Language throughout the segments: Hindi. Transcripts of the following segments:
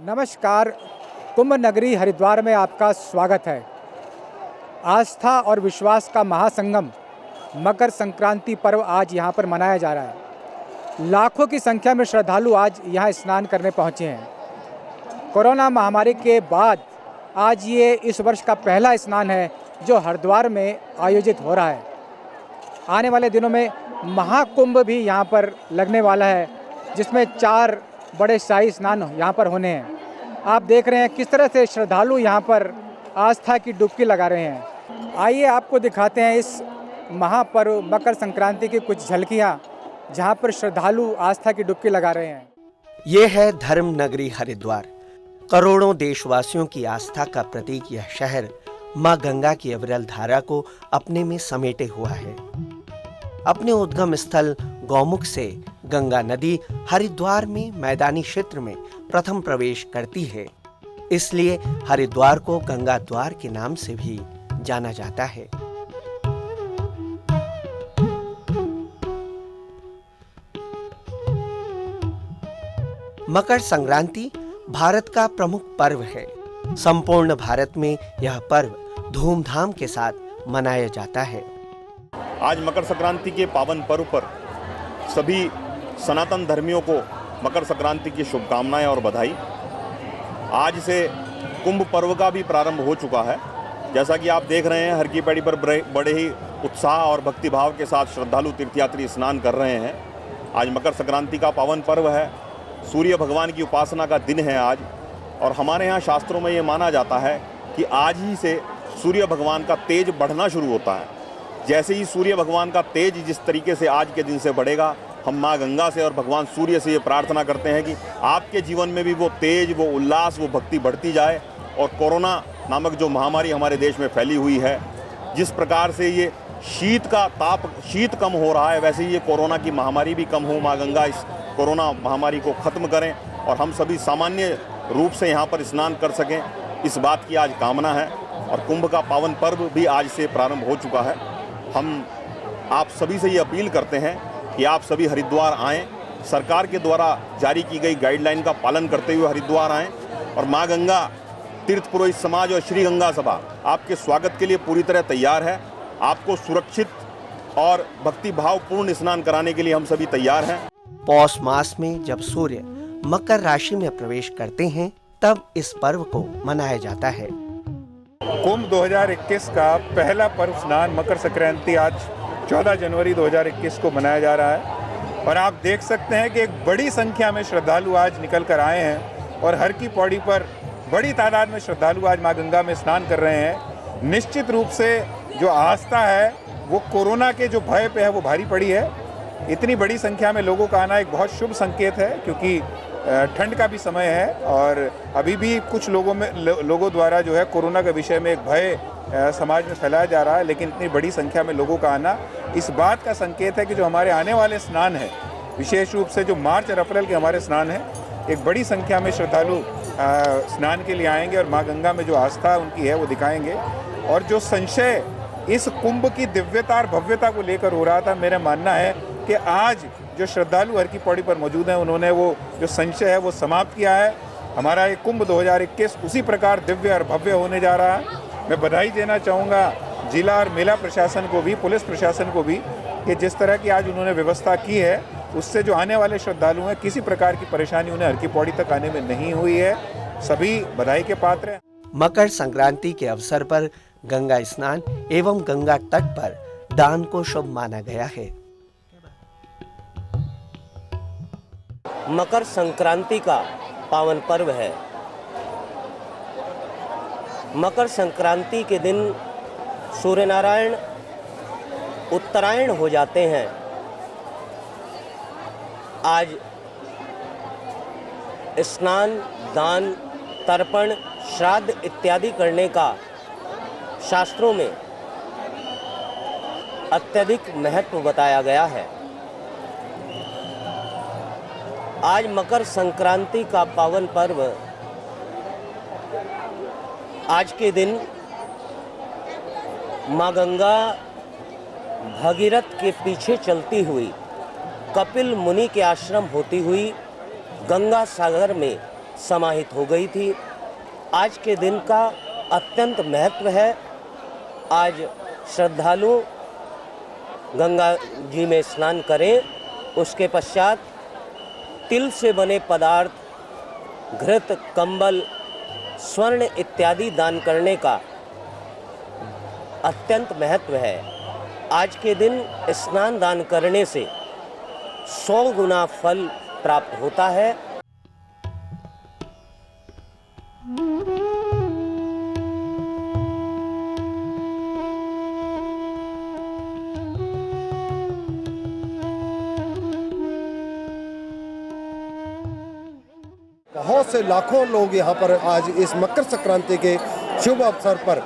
नमस्कार। कुंभ नगरी हरिद्वार में आपका स्वागत है। आस्था और विश्वास का महासंगम मकर संक्रांति पर्व आज यहाँ पर मनाया जा रहा है। लाखों की संख्या में श्रद्धालु आज यहाँ स्नान करने पहुँचे हैं। कोरोना महामारी के बाद आज ये इस वर्ष का पहला स्नान है जो हरिद्वार में आयोजित हो रहा है। आने वाले दिनों में महाकुंभ भी यहाँ पर लगने वाला है, जिसमें 4 बड़े शाही स्नान यहाँ पर होने हैं। आप देख रहे हैं किस तरह से श्रद्धालु यहाँ पर आस्था की डुबकी लगा रहे हैं। आइए आपको दिखाते हैं इस महापर्व मकर संक्रांति की कुछ झलकियाँ, जहाँ पर श्रद्धालु आस्था की डुबकी लगा रहे हैं। ये है धर्म नगरी हरिद्वार। करोड़ों देशवासियों की आस्था का प्रतीक यह शहर मां गंगा की अविरल धारा को अपने में समेटे हुआ है। अपने उद्गम स्थल गौमुख से गंगा नदी हरिद्वार में मैदानी क्षेत्र में प्रथम प्रवेश करती है, इसलिए हरिद्वार को गंगा द्वार के नाम से भी जाना जाता है। मकर संक्रांति भारत का प्रमुख पर्व है। संपूर्ण भारत में यह पर्व धूमधाम के साथ मनाया जाता है। आज मकर संक्रांति के पावन पर्व पर सभी सनातन धर्मियों को मकर संक्रांति की शुभकामनाएं और बधाई। आज से कुंभ पर्व का भी प्रारंभ हो चुका है। जैसा कि आप देख रहे हैं, हर की पैड़ी पर बड़े ही उत्साह और भक्तिभाव के साथ श्रद्धालु तीर्थयात्री स्नान कर रहे हैं। आज मकर संक्रांति का पावन पर्व है। सूर्य भगवान की उपासना का दिन है आज, और हमारे यहाँ शास्त्रों में ये माना जाता है कि आज ही से सूर्य भगवान का तेज बढ़ना शुरू होता है। जैसे ही सूर्य भगवान का तेज जिस तरीके से आज के दिन से बढ़ेगा, हम माँ गंगा से और भगवान सूर्य से ये प्रार्थना करते हैं कि आपके जीवन में भी वो तेज, वो उल्लास, वो भक्ति बढ़ती जाए। और कोरोना नामक जो महामारी हमारे देश में फैली हुई है, जिस प्रकार से ये शीत कम हो रहा है, वैसे ही ये कोरोना की महामारी भी कम हो। माँ गंगा इस कोरोना महामारी को ख़त्म करें और हम सभी सामान्य रूप से यहाँ पर स्नान कर सकें, इस बात की आज कामना है। और कुंभ का पावन पर्व भी आज से प्रारंभ हो चुका है। हम आप सभी से ये अपील करते हैं कि आप सभी हरिद्वार आएँ। सरकार के द्वारा जारी की गई गाइडलाइन का पालन करते हुए हरिद्वार आएँ, और माँ गंगा तीर्थ पुरोहित समाज और श्री गंगा सभा आपके स्वागत के लिए पूरी तरह तैयार है। आपको सुरक्षित और भक्तिभावपूर्ण स्नान कराने के लिए हम सभी तैयार हैं। पौष मास में जब सूर्य मकर राशि में प्रवेश करते हैं, तब इस पर्व को मनाया जाता है। कुंभ 2021 का पहला पर्व स्नान मकर संक्रांति आज 14 जनवरी 2021 को मनाया जा रहा है। और आप देख सकते हैं कि एक बड़ी संख्या में श्रद्धालु आज निकल कर आए हैं, और हर की पौड़ी पर बड़ी तादाद में श्रद्धालु आज माँ गंगा में स्नान कर रहे हैं। निश्चित रूप से जो आस्था है वो कोरोना के जो भय पे है वो भारी पड़ी है। इतनी बड़ी संख्या में लोगों का आना एक बहुत शुभ संकेत है, क्योंकि ठंड का भी समय है और अभी भी कुछ लोगों द्वारा जो है कोरोना के विषय में एक भय समाज में फैलाया जा रहा है। लेकिन इतनी बड़ी संख्या में लोगों का आना इस बात का संकेत है कि जो हमारे आने वाले स्नान हैं, विशेष रूप से जो मार्च और अप्रैल के हमारे स्नान हैं, एक बड़ी संख्या में श्रद्धालु स्नान के लिए आएंगे और माँ गंगा में जो आस्था उनकी है वो दिखाएंगे। और जो संशय इस कुंभ की दिव्यता और भव्यता को लेकर हो रहा था, मेरा मानना है कि आज जो श्रद्धालु हर की पौड़ी पर मौजूद हैं, उन्होंने वो जो संशय है वो समाप्त किया है। हमारा ये कुंभ 2021 उसी प्रकार दिव्य और भव्य होने जा रहा है। मैं बधाई देना चाहूँगा जिला और मेला प्रशासन को भी, पुलिस प्रशासन को भी, कि जिस तरह की आज उन्होंने व्यवस्था की है, उससे जो आने वाले श्रद्धालु हैं किसी प्रकार की परेशानी उन्हें हर की पौड़ी तक आने में नहीं हुई है। सभी बधाई के पात्र हैं। मकर संक्रांति के अवसर पर गंगा स्नान एवं गंगा तट पर दान को शुभ माना गया है। मकर संक्रांति का पावन पर्व है। मकर संक्रांति के दिन सूर्य नारायण उत्तरायण हो जाते हैं। आज स्नान, दान, तर्पण, श्राद्ध इत्यादि करने का शास्त्रों में अत्यधिक महत्व बताया गया है। आज मकर संक्रांति का पावन पर्व, आज के दिन माँ गंगा भगीरथ के पीछे चलती हुई कपिल मुनि के आश्रम होती हुई गंगा सागर में समाहित हो गई थी। आज के दिन का अत्यंत महत्व है। आज श्रद्धालु गंगा जी में स्नान करें, उसके पश्चात तिल से बने पदार्थ, घृत, कंबल, स्वर्ण इत्यादि दान करने का अत्यंत महत्व है। आज के दिन स्नान दान करने से 100 गुना फल प्राप्त होता है। बहुत से लाखों लोग यहाँ पर आज इस मकर संक्रांति के शुभ अवसर पर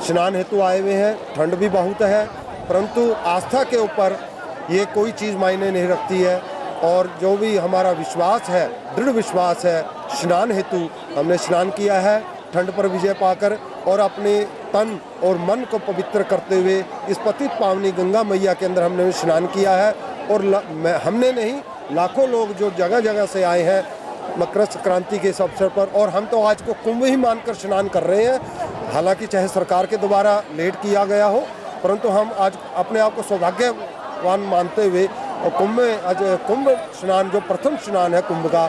स्नान हेतु आए हुए हैं। ठंड भी बहुत है, परंतु आस्था के ऊपर ये कोई चीज़ मायने नहीं रखती है। और जो भी हमारा विश्वास है, दृढ़ विश्वास है, स्नान हेतु हमने स्नान किया है ठंड पर विजय पाकर, और अपने तन और मन को पवित्र करते हुए इस पतित पावनी गंगा मैया के अंदर हमने स्नान किया है। और हमने नहीं, लाखों लोग जो जगह जगह से आए हैं मकर संक्रांति के इस अवसर पर, और हम तो आज को कुंभ ही मानकर स्नान कर रहे हैं। हालांकि चाहे सरकार के द्वारा लेट किया गया हो, परंतु हम आज अपने आप को सौभाग्यवान मानते हुए और कुंभ में आज कुंभ स्नान, जो प्रथम स्नान है कुंभ का,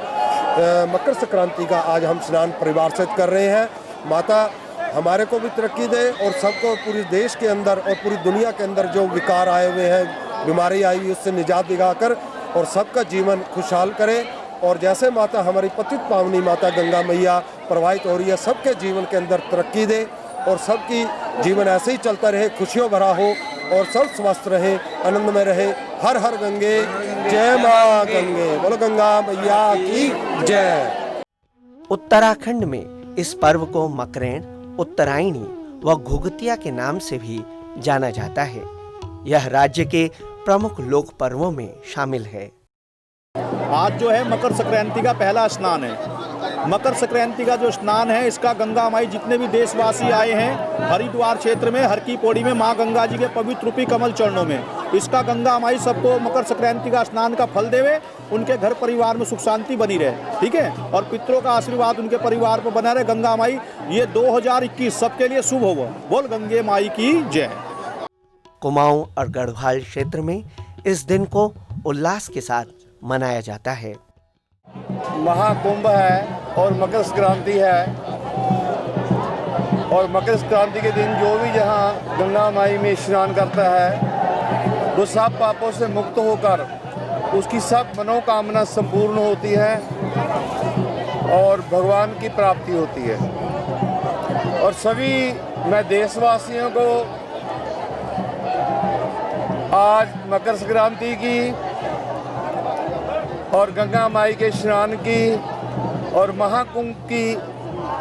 मकर संक्रांति का, आज हम स्नान परिवार से कर रहे हैं। माता हमारे को भी तरक्की दे और सबको, पूरे देश के अंदर और पूरी दुनिया के अंदर जो विकार आए हुए हैं, बीमारी आई हुई, उससे निजात दिलाकर और सबका जीवन खुशहाल करे। और जैसे माता हमारी पतित पावनी माता गंगा मैया प्रवाहित हो रही है, सबके जीवन के अंदर तरक्की दे और सबकी जीवन ऐसे ही चलता रहे, खुशियों भरा हो और सब स्वस्थ रहे, आनंद में रहे। हर हर गंगे, जय माँ गंगे, बोलो गंगा मैया की जय। उत्तराखंड में इस पर्व को मकरैण, उत्तरायणी व घुघतिया के नाम से भी जाना जाता है। यह राज्य के प्रमुख लोक पर्वों में शामिल है। आज जो है मकर संक्रांति का पहला स्नान है। मकर संक्रांति का जो स्नान है, इसका गंगा माई, जितने भी देशवासी आए हैं हरिद्वार क्षेत्र में, हर की पौड़ी में माँ गंगा जी के पवित्र रूपी कमल चरणों में, इसका गंगा माई सबको मकर संक्रांति का स्नान का फल देवे, उनके घर परिवार में सुख शांति बनी रहे, ठीक है, और पितरों का आशीर्वाद उनके परिवार पर बना रहे। गंगा माई ये 2021 सबके लिए शुभ हो। बोल गंगे माई की जय। कुमाऊं और गढ़वाल क्षेत्र में इस दिन को उल्लास के साथ मनाया जाता है। महाकुंभ है और मकर संक्रांति है, और मकर संक्रांति के दिन जो भी जहाँ गंगा माई में स्नान करता है, वो सब पापों से मुक्त होकर उसकी सब मनोकामना संपूर्ण होती है और भगवान की प्राप्ति होती है। और सभी मैं देशवासियों को आज मकर संक्रांति की और गंगा माई के स्नान की और महाकुंभ की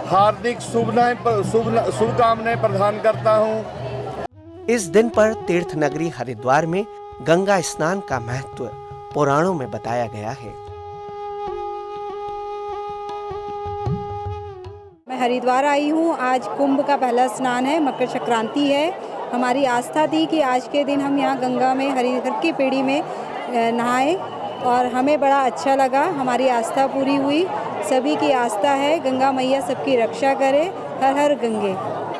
हार्दिक शुभकामनाएं प्रदान करता हूं। इस दिन पर तीर्थ नगरी हरिद्वार में गंगा स्नान का महत्व पुराणों में बताया गया है। मैं हरिद्वार आई हूँ। आज कुंभ का पहला स्नान है, मकर संक्रांति है। हमारी आस्था थी कि आज के दिन हम यहाँ गंगा में हर की पेड़ी में नहाए और हमें बड़ा अच्छा लगा। हमारी आस्था पूरी हुई। सभी की आस्था है, गंगा मैया सबकी रक्षा करे। हर हर गंगे।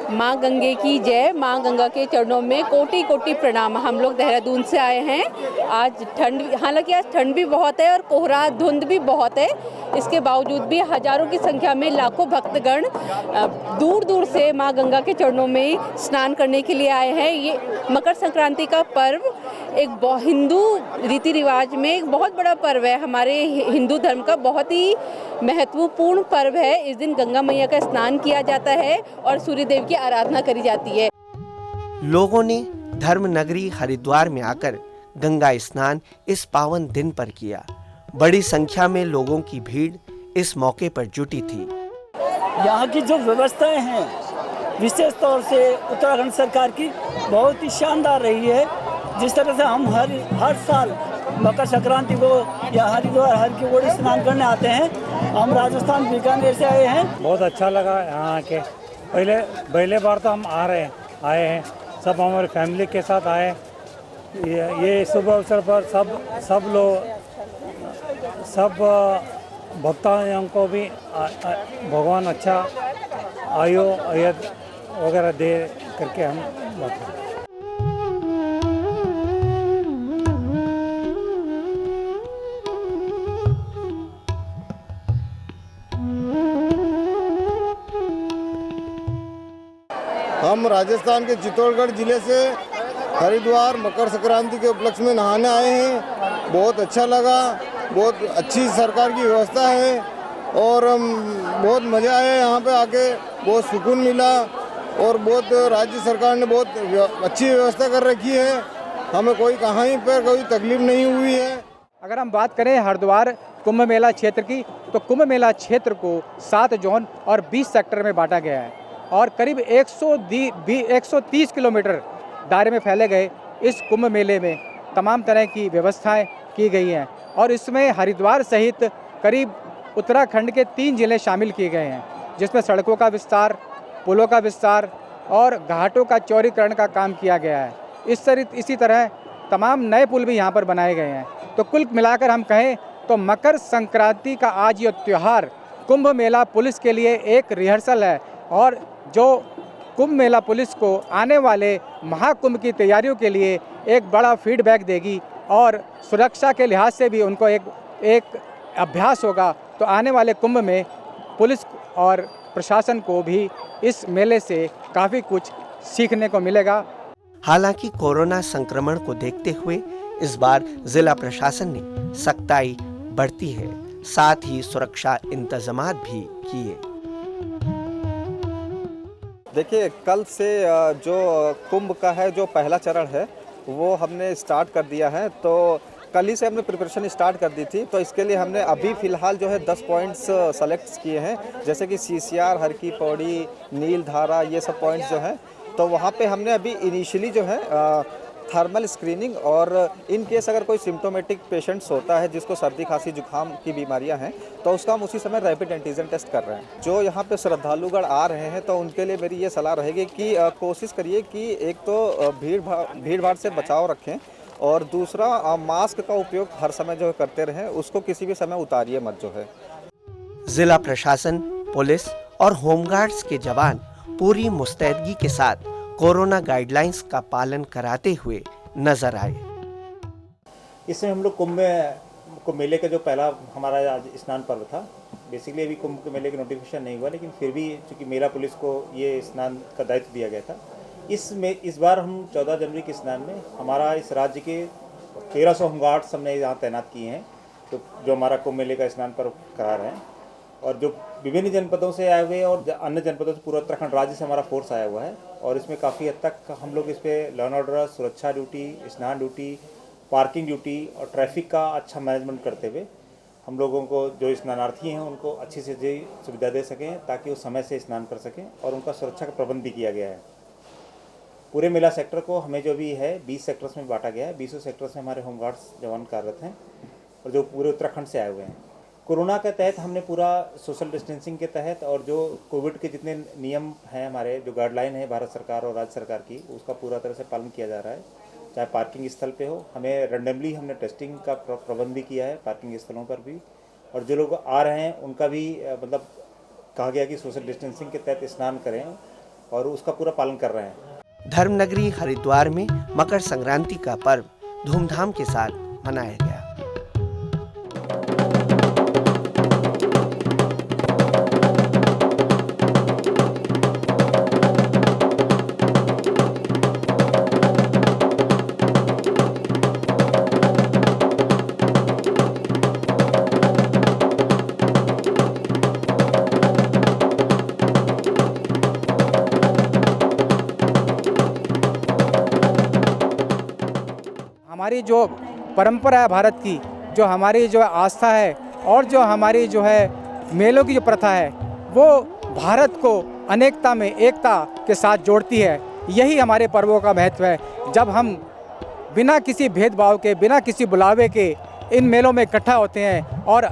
माँ गंगे की जय। माँ गंगा के चरणों में कोटि कोटि प्रणाम। हम लोग देहरादून से आए हैं। आज ठंड, हालांकि आज ठंड भी बहुत है और कोहरा धुंध भी बहुत है, इसके बावजूद भी हजारों की संख्या में लाखों भक्तगण दूर दूर से माँ गंगा के चरणों में स्नान करने के लिए आए हैं। ये मकर संक्रांति का पर्व एक हिंदू रीति रिवाज में एक बहुत बड़ा पर्व है। हमारे हिंदू धर्म का बहुत ही महत्वपूर्ण पर्व है। इस दिन गंगा मैया का स्नान किया जाता है और सूर्य देव की आराधना करी जाती है। लोगों ने धर्म नगरी हरिद्वार में आकर गंगा स्नान इस पावन दिन पर किया। बड़ी संख्या में लोगों की भीड़ इस मौके पर जुटी थी। यहाँ की जो व्यवस्थाएं हैं विशेष तौर से उत्तराखंड सरकार की बहुत ही शानदार रही है। जिस तरह से हम हर साल मकर संक्रांति को या हरिद्वार हर की पौड़ी स्नान करने आते हैं। हम राजस्थान बीकानेर से आए हैं। बहुत अच्छा लगा यहाँ आके। पहले बार तो हम आए हैं, सब हमारे फैमिली के साथ आए। ये शुभ अवसर पर सब लोग सब भक्तों को भी भगवान अच्छा आयु आयत वगैरह दे करके हम बात करते हैं। हम राजस्थान के चित्तौड़गढ़ जिले से हरिद्वार मकर संक्रांति के उपलक्ष्य में नहाने आए हैं। बहुत अच्छा लगा, बहुत अच्छी सरकार की व्यवस्था है और बहुत मज़ा आया यहाँ पे आके, बहुत सुकून मिला और बहुत राज्य सरकार ने बहुत अच्छी व्यवस्था कर रखी है। हमें कोई कहीं पर कोई तकलीफ नहीं हुई है। अगर हम बात करें हरिद्वार कुंभ मेला क्षेत्र की, तो कुंभ मेला क्षेत्र को 7 जोन और 20 सेक्टर में बांटा गया है और करीब 130 किलोमीटर दायरे में फैले गए इस कुंभ मेले में तमाम तरह की व्यवस्थाएं की गई हैं और इसमें हरिद्वार सहित करीब उत्तराखंड के 3 जिले शामिल किए गए हैं, जिसमें सड़कों का विस्तार, पुलों का विस्तार और घाटों का चौड़ीकरण का काम किया गया है। इसी तरह तमाम नए पुल भी यहाँ पर बनाए गए हैं। तो कुल मिलाकर हम कहें तो मकर संक्रांति का आज ये त्यौहार कुंभ मेला पुलिस के लिए एक रिहर्सल है और जो कुंभ मेला पुलिस को आने वाले महाकुंभ की तैयारियों के लिए एक बड़ा फीडबैक देगी और सुरक्षा के लिहाज से भी उनको एक अभ्यास होगा। तो आने वाले कुंभ में पुलिस और प्रशासन को भी इस मेले से काफ़ी कुछ सीखने को मिलेगा। हालांकि कोरोना संक्रमण को देखते हुए इस बार जिला प्रशासन ने सख्ताई बढ़ती है, साथ ही सुरक्षा इंतजामात भी किए। देखिए, कल से जो कुंभ का है जो पहला चरण है वो हमने स्टार्ट कर दिया है। तो कल ही से हमने प्रिपरेशन स्टार्ट कर दी थी। तो इसके लिए हमने अभी फ़िलहाल जो है 10 पॉइंट्स सेलेक्ट किए हैं, जैसे कि सीसीआर, हर की पौड़ी, नीलधारा, ये सब पॉइंट्स जो हैं। तो वहाँ पे हमने अभी इनिशियली जो है थर्मल स्क्रीनिंग और इन केस अगर कोई सिम्टोमेटिक पेशेंट्स होता है जिसको सर्दी खांसी जुकाम की बीमारियां हैं तो उसका हम उसी समय रैपिड एंटीजन टेस्ट कर रहे हैं। जो यहाँ पे श्रद्धालुगण आ रहे हैं तो उनके लिए मेरी ये सलाह रहेगी कि कोशिश करिए कि एक तो भीड़ भाड़ से बचाव रखें और दूसरा मास्क का उपयोग हर समय जो करते रहें, उसको किसी भी समय उतारिए मत जो है। जिला प्रशासन, पुलिस और होमगार्ड्स के जवान पूरी मुस्तैदगी के साथ कोरोना गाइडलाइंस का पालन कराते हुए नजर आए। इसमें हम लोग कुंभ मेले का जो पहला हमारा आज स्नान पर्व था, बेसिकली अभी कुंभ के मेले का नोटिफिकेशन नहीं हुआ, लेकिन फिर भी चूँकि मेला पुलिस को ये स्नान का दायित्व दिया गया था, इस बार हम 14 जनवरी के स्नान में हमारा इस राज्य के 1300 होमगार्ड्स हमने यहाँ तैनात किए हैं, तो जो हमारा कुंभ मेले का स्नान पर्व करा रहे हैं। और जो विभिन्न जनपदों से आए हुए और अन्य जनपदों से पूरा उत्तराखंड राज्य से हमारा फोर्स आया हुआ है और इसमें काफ़ी हद तक हम लोग इस पर लॉ एंड ऑर्डर, सुरक्षा ड्यूटी, स्नान ड्यूटी, पार्किंग ड्यूटी और ट्रैफिक का अच्छा मैनेजमेंट करते हुए हम लोगों को जो स्नानार्थी हैं उनको अच्छी से सुविधा दे सकें ताकि वो समय से स्नान कर सकें और उनका सुरक्षा का प्रबंध भी किया गया है। पूरे मेला सेक्टर को हमें जो भी है 20 सेक्टर्स में बांटा गया है। 20 सेक्टर्स में हमारे होमगार्ड्स जवान कार्यरत हैं और जो पूरे उत्तराखंड से आए हुए हैं। कोरोना के तहत हमने पूरा सोशल डिस्टेंसिंग के तहत और जो कोविड के जितने नियम हैं हमारे, जो गाइडलाइन है भारत सरकार और राज्य सरकार की, उसका पूरा तरह से पालन किया जा रहा है। चाहे पार्किंग स्थल पे हो, हमें रेंडमली हमने टेस्टिंग का प्रबंध भी किया है पार्किंग स्थलों पर भी, और जो लोग आ रहे हैं उनका भी मतलब कहा गया कि सोशल डिस्टेंसिंग के तहत स्नान करें और उसका पूरा पालन कर रहे हैं। धर्मनगरी हरिद्वार में मकर संक्रांति का पर्व धूमधाम के साथ मनाया गया। हमारी जो परंपरा है भारत की, जो हमारी जो आस्था है और जो हमारी जो है मेलों की जो प्रथा है, वो भारत को अनेकता में एकता के साथ जोड़ती है। यही हमारे पर्वों का महत्व है। जब हम बिना किसी भेदभाव के, बिना किसी बुलावे के इन मेलों में इकट्ठा होते हैं और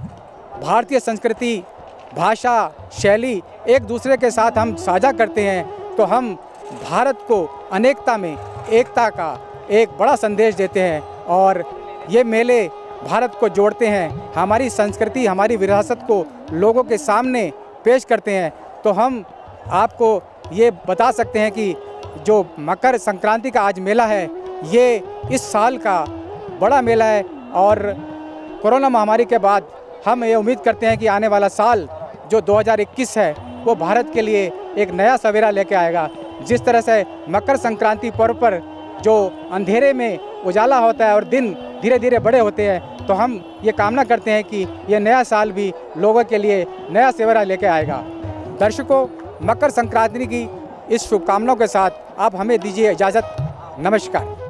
भारतीय संस्कृति, भाषा, शैली एक दूसरे के साथ हम साझा करते हैं, तो हम भारत को अनेकता में एकता का एक बड़ा संदेश देते हैं। और ये मेले भारत को जोड़ते हैं, हमारी संस्कृति, हमारी विरासत को लोगों के सामने पेश करते हैं, तो हम आपको ये बता सकते हैं कि जो मकर संक्रांति का आज मेला है, ये इस साल का बड़ा मेला है। और कोरोना महामारी के बाद हम ये उम्मीद करते हैं कि आने वाला साल जो 2021 है वो भारत के लिए एक नया सवेरा लेके आएगा। जिस तरह से मकर संक्रांति पर्व पर जो अंधेरे में उजाला होता है और दिन धीरे धीरे बड़े होते हैं, तो हम ये कामना करते हैं कि ये नया साल भी लोगों के लिए नया सवेरा लेके आएगा। दर्शकों, मकर संक्रांति की इस शुभकामनाओं के साथ आप हमें दीजिए इजाज़त। नमस्कार।